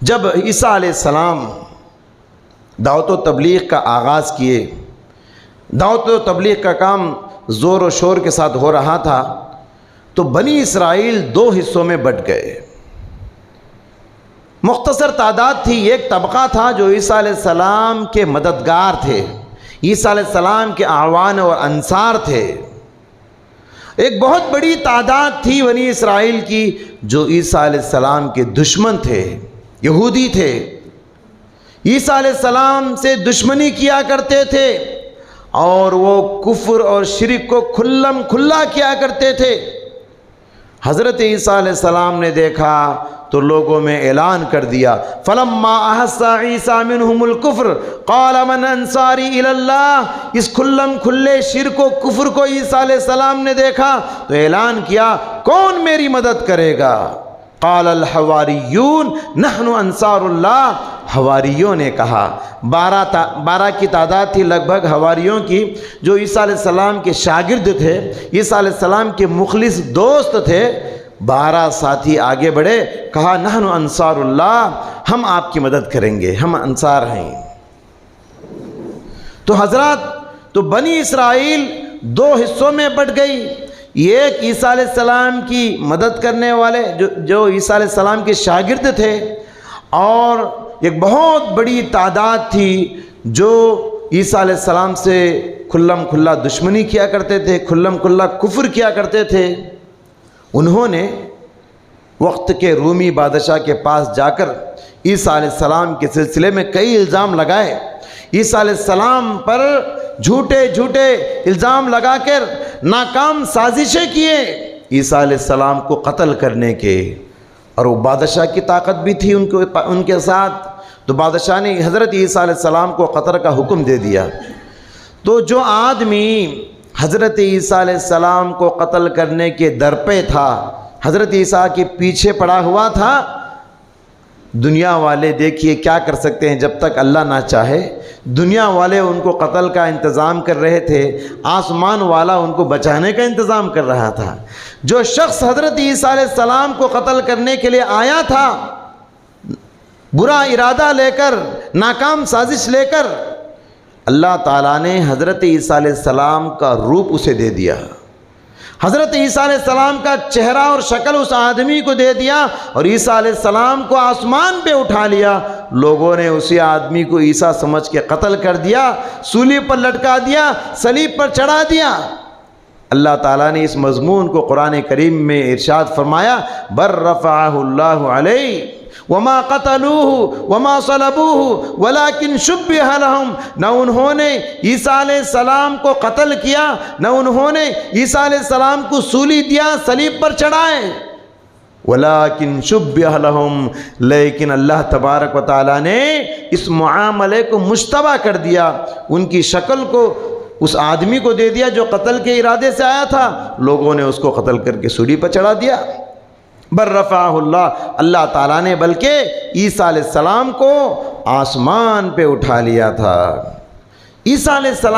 جب عیسیٰ علیہ السلام دعوت و تبلیغ کا آغاز کیے، دعوت و تبلیغ کا کام زور و شور کے ساتھ ہو رہا تھا، تو بنی اسرائیل دو حصوں میں بٹ گئے۔ مختصر تعداد تھی، ایک طبقہ تھا جو عیسیٰ علیہ السلام کے مددگار تھے، عیسیٰ علیہ السلام کے اعوان اور انصار تھے۔ ایک بہت بڑی تعداد تھی بنی اسرائیل کی جو عیسیٰ علیہ السلام کے دشمن تھے، یہودی تھے، عیسیٰ علیہ السلام سے دشمنی کیا کرتے تھے اور وہ کفر اور شرک کو کھلم کھلا کیا کرتے تھے۔ حضرت عیسیٰ علیہ السلام نے دیکھا تو لوگوں میں اعلان کر دیا، فلما احس عیسیٰ منہم الکفر قال من انصاری الی اللہ۔ اس کھلم کھلے شرک و کفر کو عیسیٰ علیہ السلام نے دیکھا تو اعلان کیا، کون میری مدد کرے گا؟ قال الحواریون نحن انصار اللہ۔ حواریوں نے کہا، 12 کی تعداد تھی لگ بھگ حواریوں کی، جو عیسیٰ علیہ السلام کے شاگرد تھے، عیسیٰ علیہ السلام کے مخلص دوست تھے۔ 12 ساتھی آگے بڑھے، کہا نحن انصار اللہ، ہم آپ کی مدد کریں گے، ہم انصار ہیں۔ تو حضرات، تو بنی اسرائیل دو حصوں میں بٹ گئی، ایک عیسیٰ علیہ السلام کی مدد کرنے والے جو عیسیٰ علیہ السلام کے شاگرد تھے، اور ایک بہت بڑی تعداد تھی جو عیسیٰ علیہ السلام سے کھلم کھلا دشمنی کیا کرتے تھے، کھلم کھلا کفر کیا کرتے تھے۔ انہوں نے وقت کے رومی بادشاہ کے پاس جا کر عیسیٰ علیہ السلام کے سلسلے میں کئی الزام لگائے، عیسیٰ علیہ السلام پر جھوٹے جھوٹے الزام لگا کر ناکام سازشیں کیے عیسیٰ علیہ السلام کو قتل کرنے کے، اور وہ بادشاہ کی طاقت بھی تھی ان کے ساتھ، تو بادشاہ نے حضرت عیسیٰ علیہ السلام کو قتل کا حکم دے دیا۔ تو جو آدمی حضرت عیسیٰ علیہ السلام کو قتل کرنے کے در پہ تھا، حضرت عیسیٰ کے پیچھے پڑا ہوا تھا، دنیا والے دیکھیے کیا کر سکتے ہیں، جب تک اللہ نہ چاہے دنیا والے ان کو قتل کا انتظام کر رہے تھے، آسمان والا ان کو بچانے کا انتظام کر رہا تھا۔ جو شخص حضرت عیسیٰ علیہ السلام کو قتل کرنے کے لیے آیا تھا، برا ارادہ لے کر، ناکام سازش لے کر، اللہ تعالیٰ نے حضرت عیسیٰ علیہ السلام کا روپ اسے دے دیا، حضرت عیسیٰ علیہ السلام کا چہرہ اور شکل اس آدمی کو دے دیا، اور عیسیٰ علیہ السلام کو آسمان پہ اٹھا لیا۔ لوگوں نے اسی آدمی کو عیسیٰ سمجھ کے قتل کر دیا، سولی پر لٹکا دیا، صلیب پر چڑھا دیا۔ اللہ تعالیٰ نے اس مضمون کو قرآن کریم میں ارشاد فرمایا، بل رفعہ اللہ علیہ وما قتلوہ وما صلبوہ ولکن شبہ لہم۔ نہ انہوں نے عیسیٰ علیہ السلام کو قتل کیا، نہ انہوں نے عیسیٰ علیہ السلام کو سولی دیا، صلیب پر چڑھائے، ولکن شبہ لہم، لیکن اللہ تبارک و تعالیٰ نے اس معاملے کو مشتبہ کر دیا، ان کی شکل کو اس آدمی کو دے دیا جو قتل کے ارادے سے آیا تھا، لوگوں نے اس کو قتل کر کے سولی پر چڑھا دیا۔ بل رفعہ اللہ، اللہ تعالیٰ نے بلکہ عیسیٰ علیہ السلام کو آسمان پہ اٹھا لیا تھا۔ عیسیٰ علیہ السلام